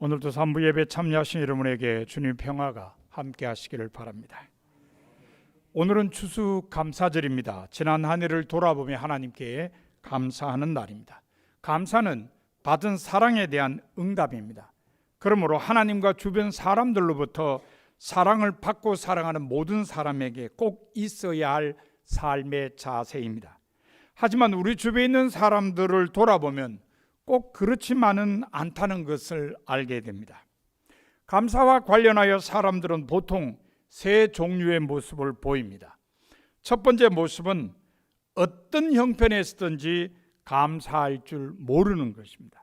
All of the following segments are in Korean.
오늘도 3부 예배 참여하신 여러분에게 주님 평화가 함께 하시기를 바랍니다. 오늘은 추수감사절입니다. 지난 한 해를 돌아보며 하나님께 감사하는 날입니다. 감사는 받은 사랑에 대한 응답입니다. 그러므로 하나님과 주변 사람들로부터 사랑을 받고 사랑하는 모든 사람에게 꼭 있어야 할 삶의 자세입니다. 하지만 우리 주변에 있는 사람들을 돌아보면 꼭 그렇지만은 않다는 것을 알게 됩니다. 감사와 관련하여 사람들은 보통 세 종류의 모습을 보입니다. 첫 번째 모습은 어떤 형편에서든지 감사할 줄 모르는 것입니다.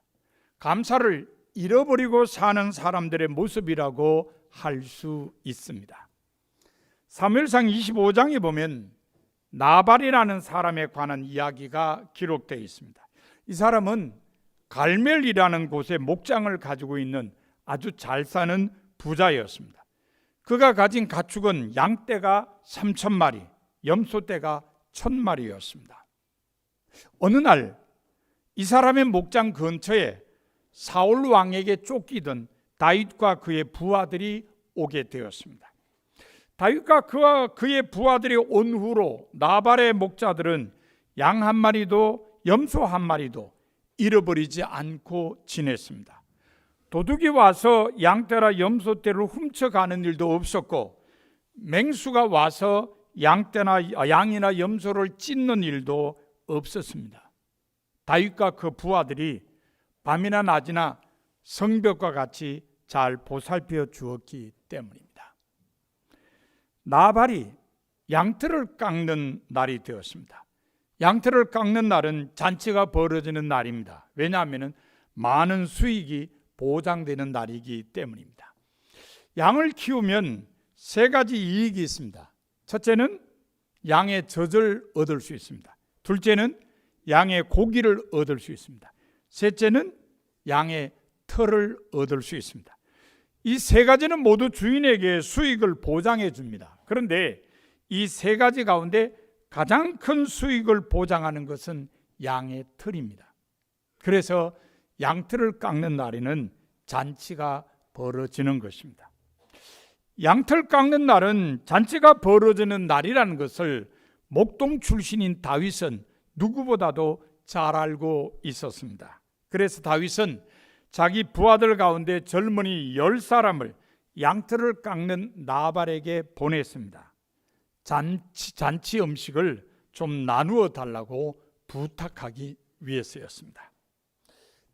감사를 잃어버리고 사는 사람들의 모습이라고 할 수 있습니다. 사무엘상 25장에 보면 나발이라는 사람에 관한 이야기가 기록되어 있습니다. 이 사람은 갈멜이라는 곳에 목장을 가지고 있는 아주 잘 사는 부자였습니다. 그가 가진 가축은 양떼가 3,000마리, 염소떼가 1,000마리였습니다. 어느 날 이 사람의 목장 근처에 사울 왕에게 쫓기던 다윗과 그의 부하들이 오게 되었습니다. 다윗과 그의 부하들이 온 후로 나발의 목자들은 양 한 마리도 염소 한 마리도 잃어버리지 않고 지냈습니다. 도둑이 와서 양떼나 염소떼를 훔쳐가는 일도 없었고 맹수가 와서 양이나 염소를 찢는 일도 없었습니다. 다윗과 그 부하들이 밤이나 낮이나 성벽과 같이 잘 보살펴 주었기 때문입니다. 나발이 양털을 깎는 날이 되었습니다. 양털을 깎는 날은 잔치가 벌어지는 날입니다. 왜냐하면 많은 수익이 보장되는 날이기 때문입니다. 양을 키우면 세 가지 이익이 있습니다. 첫째는 양의 젖을 얻을 수 있습니다. 둘째는 양의 고기를 얻을 수 있습니다. 셋째는 양의 털을 얻을 수 있습니다. 이 세 가지는 모두 주인에게 수익을 보장해 줍니다. 그런데 이 세 가지 가운데 가장 큰 수익을 보장하는 것은 양의 털입니다. 그래서 양털을 깎는 날에는 잔치가 벌어지는 것입니다. 양털 깎는 날은 잔치가 벌어지는 날이라는 것을 목동 출신인 다윗은 누구보다도 잘 알고 있었습니다. 그래서 다윗은 자기 부하들 가운데 젊은이 10사람을 양털을 깎는 나발에게 보냈습니다. 잔치 음식을 좀 나누어 달라고 부탁하기 위해서였습니다.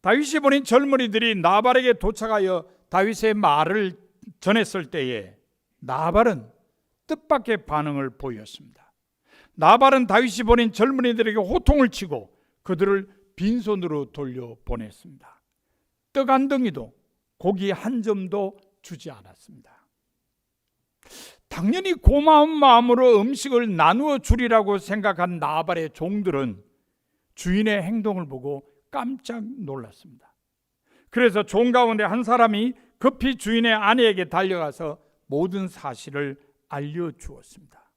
다윗이 보낸 젊은이들이 나발에게 도착하여 다윗의 말을 전했을 때에 나발은 뜻밖의 반응을 보였습니다. 나발은 다윗이 보낸 젊은이들에게 호통을 치고 그들을 빈손으로 돌려보냈습니다. 떡 한 덩이도 고기 한 점도 주지 않았습니다. 당연히 고마운 마음으로 음식을 나누어 주리라고 생각한 나발의 종들은 주인의 행동을 보고 깜짝 놀랐습니다. 그래서 종 가운데 한 사람이 급히 주인의 아내에게 달려가서 모든 사실을 알려주었습니다.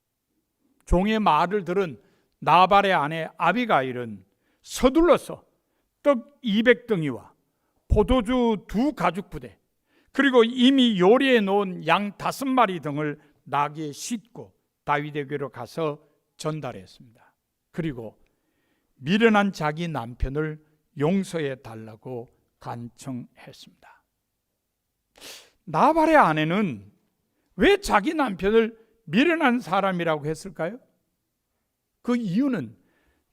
종의 말을 들은 나발의 아내 아비가일은 서둘러서 떡 200덩이와 포도주 2가죽부대 그리고 이미 요리해 놓은 양 5마리 등을 나귀에 싣고 다윗에게로 가서 전달했습니다. 그리고 미련한 자기 남편을 용서해 달라고 간청했습니다. 나발의 아내는 왜 자기 남편을 미련한 사람이라고 했을까요? 그 이유는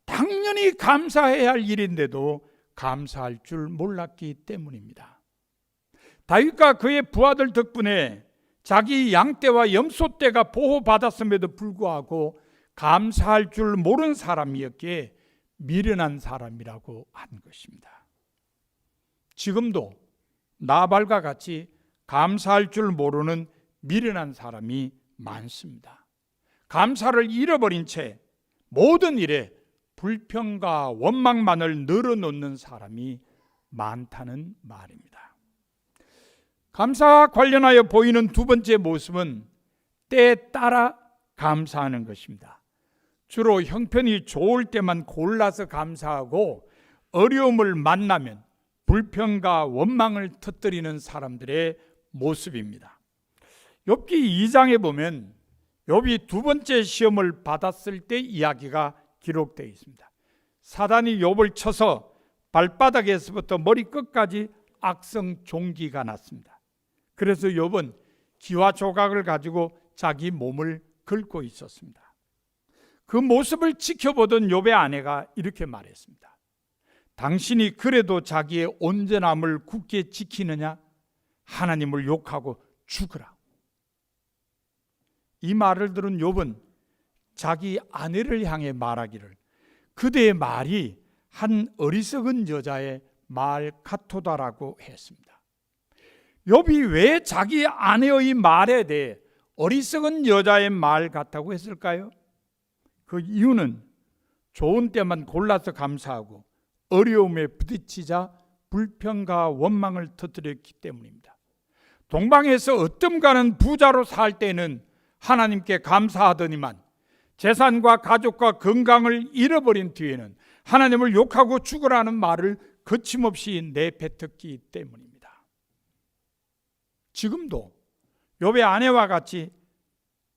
당연히 감사해야 할 일인데도 감사할 줄 몰랐기 때문입니다. 다윗과 그의 부하들 덕분에 자기 양떼와 염소떼가 보호받았음에도 불구하고 감사할 줄 모르는 사람이었기에 미련한 사람이라고 한 것입니다. 지금도 나발과 같이 감사할 줄 모르는 미련한 사람이 많습니다. 감사를 잃어버린 채 모든 일에 불평과 원망만을 늘어놓는 사람이 많다는 말입니다. 감사와 관련하여 보이는 두 번째 모습은 때에 따라 감사하는 것입니다. 주로 형편이 좋을 때만 골라서 감사하고 어려움을 만나면 불평과 원망을 터뜨리는 사람들의 모습입니다. 욥기 2장에 보면 욥이 두 번째 시험을 받았을 때 이야기가 기록되어 있습니다. 사단이 욥을 쳐서 발바닥에서부터 머리끝까지 악성 종기가 났습니다. 그래서 욥은 기와 조각을 가지고 자기 몸을 긁고 있었습니다. 그 모습을 지켜보던 욥의 아내가 이렇게 말했습니다. 당신이 그래도 자기의 온전함을 굳게 지키느냐? 하나님을 욕하고 죽으라. 이 말을 들은 욥은 자기 아내를 향해 말하기를 그대의 말이 한 어리석은 여자의 말 같도다라고 했습니다. 욥이 왜 자기 아내의 말에 대해 어리석은 여자의 말 같다고 했을까요? 그 이유는 좋은 때만 골라서 감사하고 어려움에 부딪히자 불평과 원망을 터뜨렸기 때문입니다. 동방에서 어뜸가는 부자로 살 때는 하나님께 감사하더니만 재산과 가족과 건강을 잃어버린 뒤에는 하나님을 욕하고 죽으라는 말을 거침없이 내뱉었기 때문입니다. 지금도 욥의 아내와 같이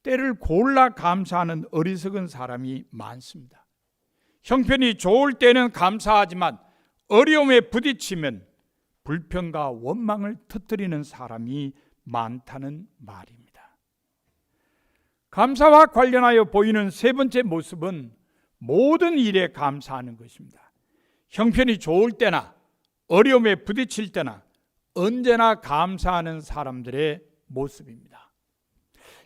때를 골라 감사하는 어리석은 사람이 많습니다. 형편이 좋을 때는 감사하지만 어려움에 부딪히면 불평과 원망을 터뜨리는 사람이 많다는 말입니다. 감사와 관련하여 보이는 세 번째 모습은 모든 일에 감사하는 것입니다. 형편이 좋을 때나 어려움에 부딪힐 때나 언제나 감사하는 사람들의 모습입니다.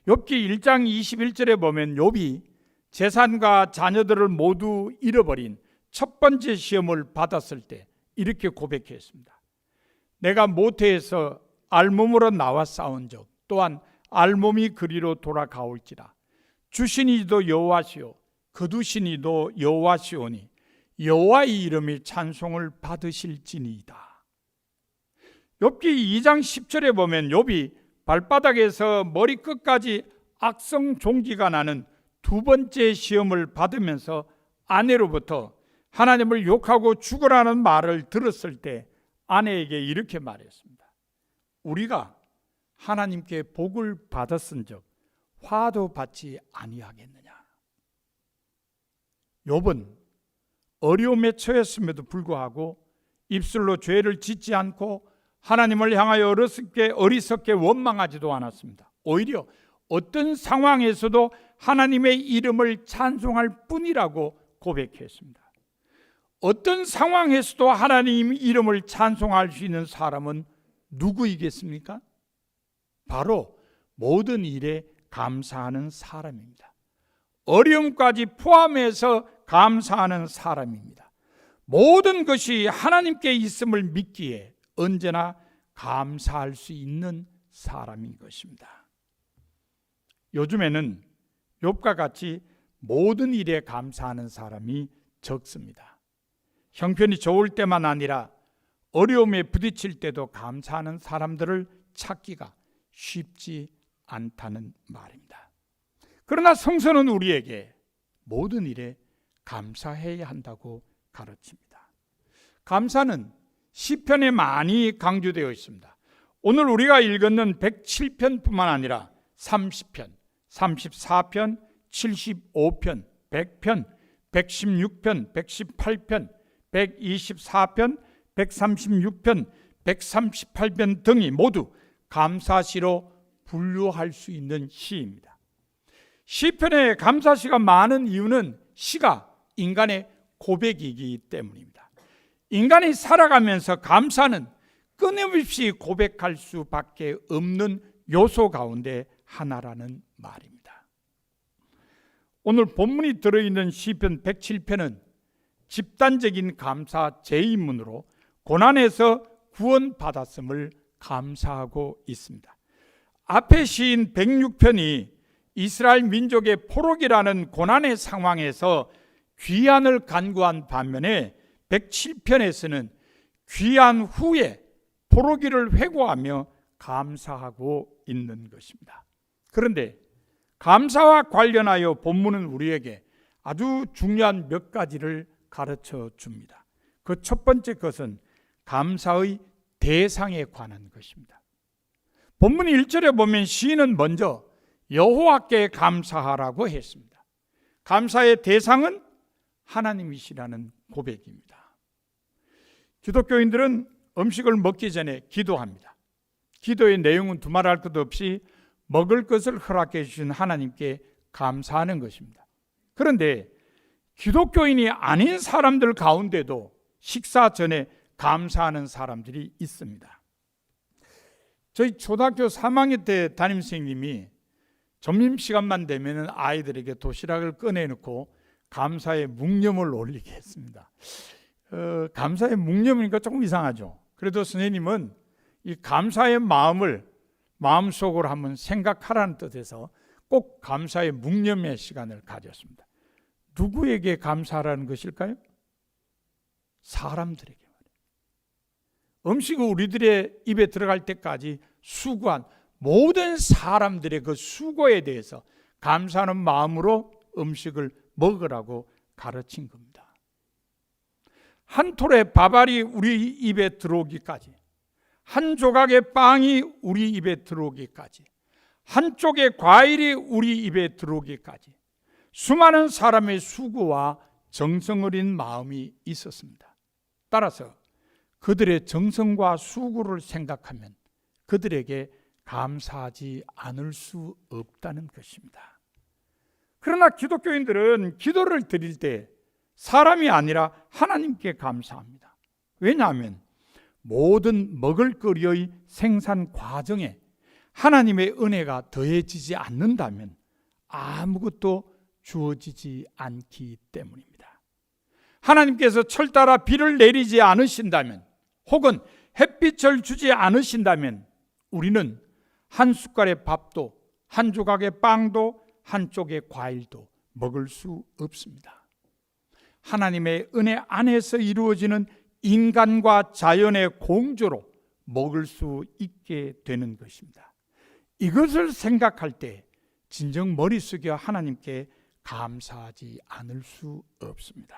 욥기 1장 21절에 보면 욥이 재산과 자녀들을 모두 잃어버린 첫 번째 시험을 받았을 때 이렇게 고백했습니다. 내가 모태에서 알몸으로 나와 싸운 적 또한 알몸이 그리로 돌아가올지라. 주신 이도 여호와시오 거두신 이도 여호와시오니 여호와의 이름이 찬송을 받으실지니이다. 욥기 2장 10절에 보면 욥이 발바닥에서 머리끝까지 악성 종기가 나는 두 번째 시험을 받으면서 아내로부터 하나님을 욕하고 죽으라는 말을 들었을 때 아내에게 이렇게 말했습니다. 우리가 하나님께 복을 받았은즉 화도 받지 아니하겠느냐. 욥은 어려움에 처했음에도 불구하고 입술로 죄를 짓지 않고 하나님을 향하여 어리석게 원망하지도 않았습니다. 오히려 어떤 상황에서도 하나님의 이름을 찬송할 뿐이라고 고백했습니다. 어떤 상황에서도 하나님 이름을 찬송할 수 있는 사람은 누구이겠습니까? 바로 모든 일에 감사하는 사람입니다. 어려움까지 포함해서 감사하는 사람입니다. 모든 것이 하나님께 있음을 믿기에 언제나 감사할 수 있는 사람인 것입니다. 요즘에는 욥과 같이 모든 일에 감사하는 사람이 적습니다. 형편이 좋을 때만 아니라 어려움에 부딪힐 때도 감사하는 사람들을 찾기가 쉽지 않다는 말입니다. 그러나 성서는 우리에게 모든 일에 감사해야 한다고 가르칩니다. 감사는 시편에 많이 강조되어 있습니다. 오늘 우리가 읽었는 107편뿐만 아니라 30편, 34편, 75편, 100편, 116편, 118편, 124편, 136편, 138편 등이 모두 감사시로 분류할 수 있는 시입니다. 시편에 감사시가 많은 이유는 시가 인간의 고백이기 때문입니다. 인간이 살아가면서 감사는 끊임없이 고백할 수밖에 없는 요소 가운데 하나라는 말입니다. 오늘 본문이 들어있는 시편 107편은 집단적인 감사 제2문으로 고난에서 구원받았음을 감사하고 있습니다. 앞에 시인 106편이 이스라엘 민족의 포로기라는 고난의 상황에서 귀환을 간구한 반면에 107편에서는 귀환 후에 포로기를 회고하며 감사하고 있는 것입니다. 그런데 감사와 관련하여 본문은 우리에게 아주 중요한 몇 가지를 가르쳐 줍니다. 그 첫 번째 것은 감사의 대상에 관한 것입니다. 본문 1절에 보면 시인은 먼저 여호와께 감사하라고 했습니다. 감사의 대상은 하나님이시라는 고백입니다. 기독교인들은 음식을 먹기 전에 기도합니다. 기도의 내용은 두말할 것 없이 먹을 것을 허락해 주신 하나님께 감사하는 것입니다. 그런데 기독교인이 아닌 사람들 가운데도 식사 전에 감사하는 사람들이 있습니다. 저희 초등학교 3학년 때 담임선생님이 점심시간만 되면 아이들에게 도시락을 꺼내놓고 감사의 묵념을 올리게 했습니다. 감사의 묵념이니까 조금 이상하죠. 그래도 선생님은 이 감사의 마음을 마음속으로 한번 생각하라는 뜻에서 꼭 감사의 묵념의 시간을 가졌습니다. 누구에게 감사하라는 것일까요? 사람들에게 말이에요. 음식이 우리들의 입에 들어갈 때까지 수고한 모든 사람들의 그 수고에 대해서 감사하는 마음으로 음식을 먹으라고 가르친 겁니다. 한 톨의 밥알이 우리 입에 들어오기까지, 한 조각의 빵이 우리 입에 들어오기까지, 한 쪽의 과일이 우리 입에 들어오기까지 수많은 사람의 수고와 정성 어린 마음이 있었습니다. 따라서 그들의 정성과 수고를 생각하면 그들에게 감사하지 않을 수 없다는 것입니다. 그러나 기독교인들은 기도를 드릴 때 사람이 아니라 하나님께 감사합니다. 왜냐하면 모든 먹을거리의 생산 과정에 하나님의 은혜가 더해지지 않는다면 아무것도 주어지지 않기 때문입니다. 하나님께서 철따라 비를 내리지 않으신다면, 혹은 햇빛을 주지 않으신다면 우리는 한 숟갈의 밥도, 한 조각의 빵도, 한 쪽의 과일도 먹을 수 없습니다. 하나님의 은혜 안에서 이루어지는 인간과 자연의 공조로 먹을 수 있게 되는 것입니다. 이것을 생각할 때 진정 머리 숙여 하나님께 감사하지 않을 수 없습니다.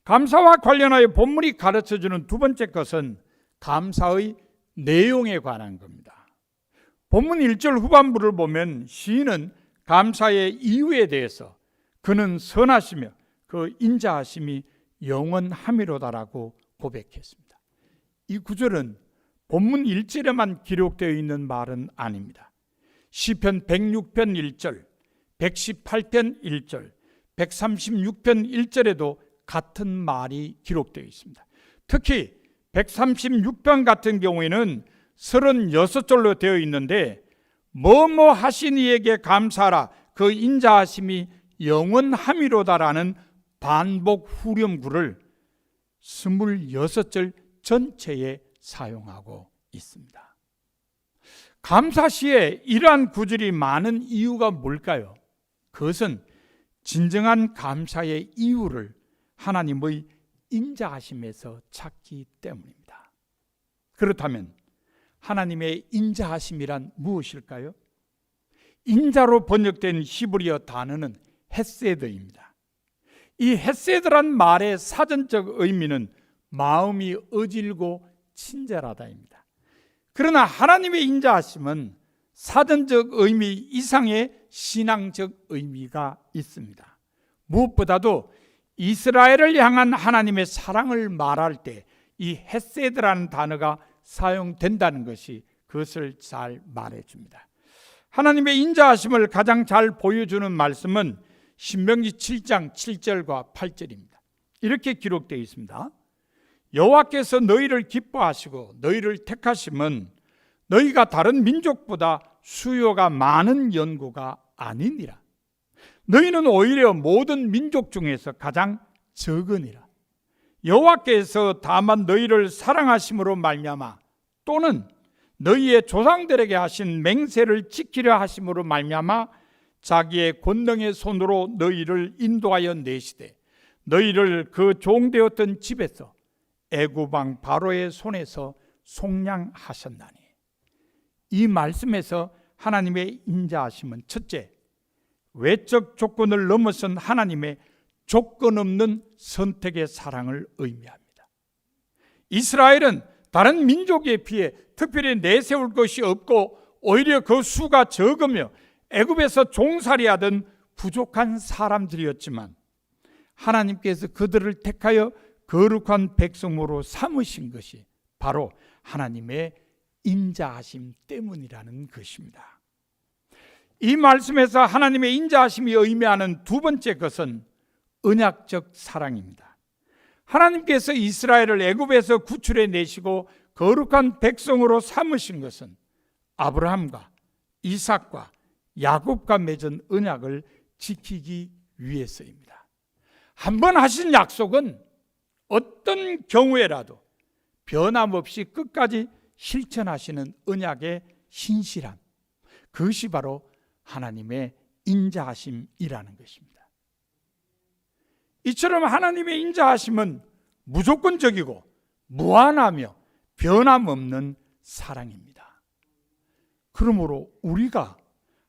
감사와 관련하여 본문이 가르쳐주는 두 번째 것은 감사의 내용에 관한 겁니다. 본문 1절 후반부를 보면 시인은 감사의 이유에 대해서 그는 선하시며 그 인자하심이 영원함이로다라고 고백했습니다. 이 구절은 본문 1절에만 기록되어 있는 말은 아닙니다. 시편 106편 1절, 118편 1절, 136편 1절에도 같은 말이 기록되어 있습니다. 특히 136편 같은 경우에는 36절로 되어 있는데 뭐뭐 하신 이에게 감사하라 그 인자하심이 영원함이로다라는 반복 후렴구를 26절 전체에 사용하고 있습니다. 감사시에 이러한 구절이 많은 이유가 뭘까요? 그것은 진정한 감사의 이유를 하나님의 인자하심에서 찾기 때문입니다. 그렇다면 하나님의 인자하심이란 무엇일까요? 인자로 번역된 히브리어 단어는 헤세드입니다. 이 헤세드란 말의 사전적 의미는 마음이 어질고 친절하다입니다. 그러나 하나님의 인자하심은 사전적 의미 이상의 신앙적 의미가 있습니다. 무엇보다도 이스라엘을 향한 하나님의 사랑을 말할 때 이 헤세드라는 단어가 사용된다는 것이 그것을 잘 말해줍니다. 하나님의 인자하심을 가장 잘 보여주는 말씀은 신명기 7장 7절과 8절입니다. 이렇게 기록되어 있습니다. 여호와께서 너희를 기뻐하시고 너희를 택하심은 너희가 다른 민족보다 수요가 많은 연고가 아니니라. 너희는 오히려 모든 민족 중에서 가장 적으니라. 여호와께서 다만 너희를 사랑하심으로 말미암아 또는 너희의 조상들에게 하신 맹세를 지키려 하심으로 말미암아 자기의 권능의 손으로 너희를 인도하여 내시되 너희를 그 종되었던 집에서 애굽 왕 바로의 손에서 속량하셨나니. 이 말씀에서 하나님의 인자하심은 첫째, 외적 조건을 넘어선 하나님의 조건 없는 선택의 사랑을 의미합니다. 이스라엘은 다른 민족에 비해 특별히 내세울 것이 없고 오히려 그 수가 적으며 애굽에서 종살이하던 부족한 사람들이었지만 하나님께서 그들을 택하여 거룩한 백성으로 삼으신 것이 바로 하나님의 인자하심 때문이라는 것입니다. 이 말씀에서 하나님의 인자하심이 의미하는 두 번째 것은 언약적 사랑입니다. 하나님께서 이스라엘을 애굽에서 구출해 내시고 거룩한 백성으로 삼으신 것은 아브라함과 이삭과 야곱과 맺은 언약을 지키기 위해서입니다. 한번 하신 약속은 어떤 경우에라도 변함없이 끝까지 실천하시는 언약의 신실함, 그것이 바로 하나님의 인자하심이라는 것입니다. 이처럼 하나님의 인자하심은 무조건적이고 무한하며 변함없는 사랑입니다. 그러므로 우리가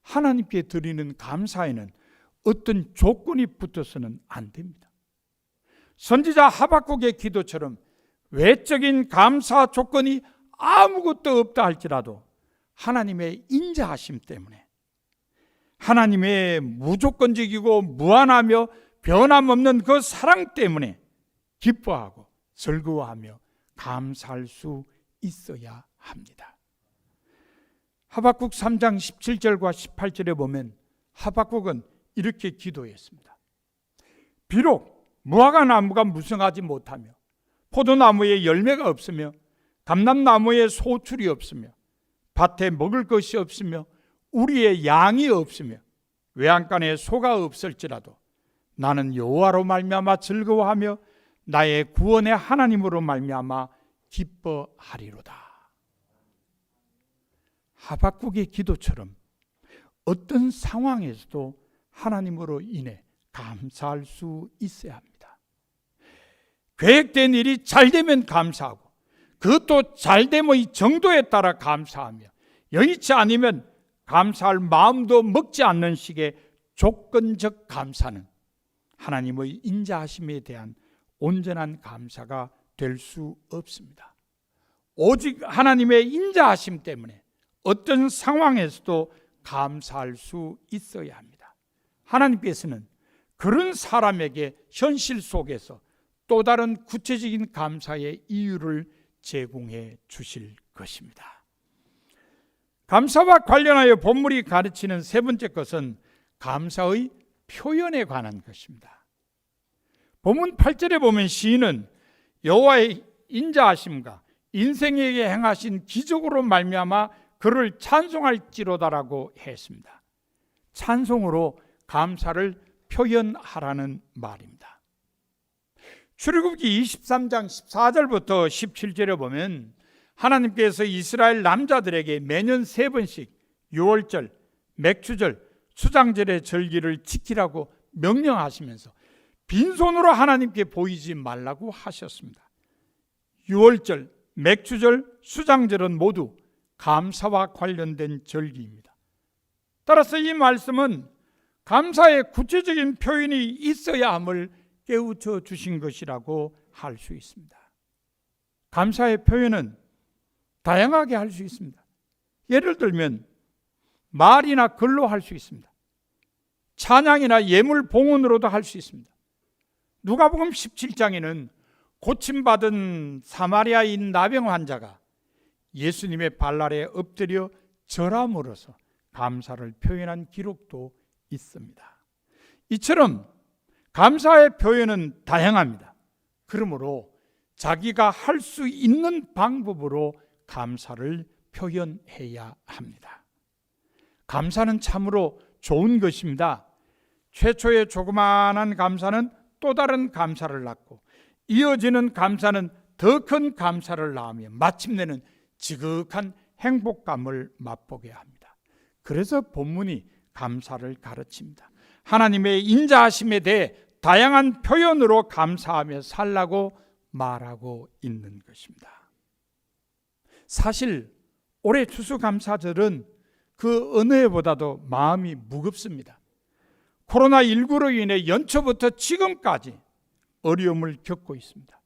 하나님께 드리는 감사에는 어떤 조건이 붙어서는 안 됩니다. 선지자 하박국의 기도처럼 외적인 감사 조건이 아무것도 없다 할지라도 하나님의 인자하심 때문에, 하나님의 무조건적이고 무한하며 변함없는 그 사랑 때문에 기뻐하고 즐거워하며 감사할 수 있어야 합니다. 하박국 3장 17절과 18절에 보면 하박국은 이렇게 기도했습니다. 비록 무화과 나무가 무성하지 못하며 포도나무에 열매가 없으며 감람나무에 소출이 없으며 밭에 먹을 것이 없으며 우리의 양이 없으며 외양간에 소가 없을지라도 나는 여호와로 말미암아 즐거워하며 나의 구원의 하나님으로 말미암아 기뻐하리로다. 하박국의 기도처럼 어떤 상황에서도 하나님으로 인해 감사할 수 있어야 합니다. 계획된 일이 잘 되면 감사하고 그것도 잘됨의 정도에 따라 감사하며 여의치 않으면 감사할 마음도 먹지 않는 식의 조건적 감사는 하나님의 인자하심에 대한 온전한 감사가 될 수 없습니다. 오직 하나님의 인자하심 때문에 어떤 상황에서도 감사할 수 있어야 합니다. 하나님께서는 그런 사람에게 현실 속에서 또 다른 구체적인 감사의 이유를 제공해 주실 것입니다. 감사와 관련하여 본문이 가르치는 세 번째 것은 감사의 표현에 관한 것입니다. 본문 8절에 보면 시인은 여호와의 인자하심과 인생에게 행하신 기적으로 말미암아 그를 찬송할지로다라고 했습니다. 찬송으로 감사를 표현하라는 말입니다. 출애굽기 23장 14절부터 17절에 보면 하나님께서 이스라엘 남자들에게 매년 3번씩 유월절, 맥추절, 수장절의 절기를 지키라고 명령하시면서 빈손으로 하나님께 보이지 말라고 하셨습니다. 유월절, 맥추절, 수장절은 모두 감사와 관련된 절기입니다. 따라서 이 말씀은 감사의 구체적인 표현이 있어야 함을 깨우쳐 주신 것이라고 할 수 있습니다. 감사의 표현은 다양하게 할 수 있습니다. 예를 들면 말이나 글로 할 수 있습니다. 찬양이나 예물 봉헌으로도 할 수 있습니다. 누가복음 17장에는 고침받은 사마리아인 나병 환자가 예수님의 발날에 엎드려 절함으로써 감사를 표현한 기록도 있습니다. 이처럼 감사의 표현은 다양합니다. 그러므로 자기가 할 수 있는 방법으로 감사를 표현해야 합니다. 감사는 참으로 좋은 것입니다. 최초의 조그마한 감사는 또 다른 감사를 낳고 이어지는 감사는 더 큰 감사를 낳으며 마침내는 지극한 행복감을 맛보게 합니다. 그래서 본문이 감사를 가르칩니다. 하나님의 인자하심에 대해 다양한 표현으로 감사하며 살라고 말하고 있는 것입니다. 사실 올해 추수감사절은 그 어느 해보다도 마음이 무겁습니다. 코로나19로 인해 연초부터 지금까지 어려움을 겪고 있습니다.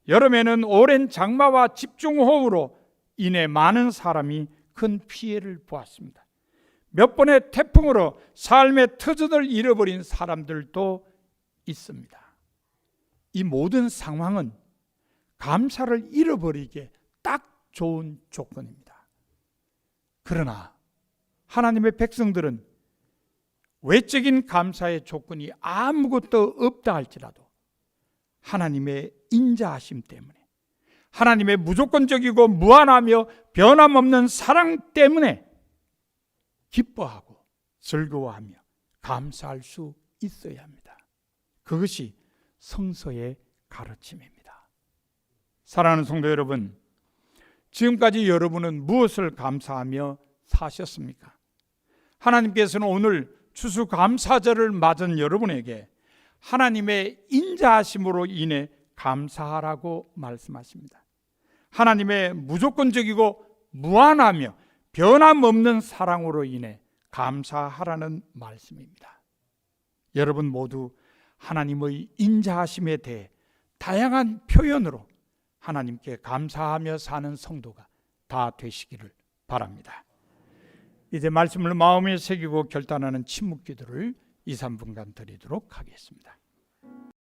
여름에는 오랜 장마와 집중호우로 인해 많은 사람이 큰 피해를 보았습니다. 몇 번의 태풍으로 삶의 터전을 잃어버린 사람들도 있습니다. 이 모든 상황은 감사를 잃어버리기에 딱 좋은 조건입니다. 그러나 하나님의 백성들은 외적인 감사의 조건이 아무것도 없다 할지라도 하나님의 인자하심 때문에, 하나님의 무조건적이고 무한하며 변함없는 사랑 때문에 기뻐하고 즐거워하며 감사할 수 있어야 합니다. 그것이 성서의 가르침입니다. 사랑하는 성도 여러분, 지금까지 여러분은 무엇을 감사하며 사셨습니까? 하나님께서는 오늘 추수감사절을 맞은 여러분에게 하나님의 인자하심으로 인해 감사하라고 말씀하십니다. 하나님의 무조건적이고 무한하며 변함없는 사랑으로 인해 감사하라는 말씀입니다. 여러분 모두 하나님의 인자하심에 대해 다양한 표현으로 하나님께 감사하며 사는 성도가 다 되시기를 바랍니다. 이제 말씀을 마음에 새기고 결단하는 침묵 기도를 2, 3분간 드리도록 하겠습니다.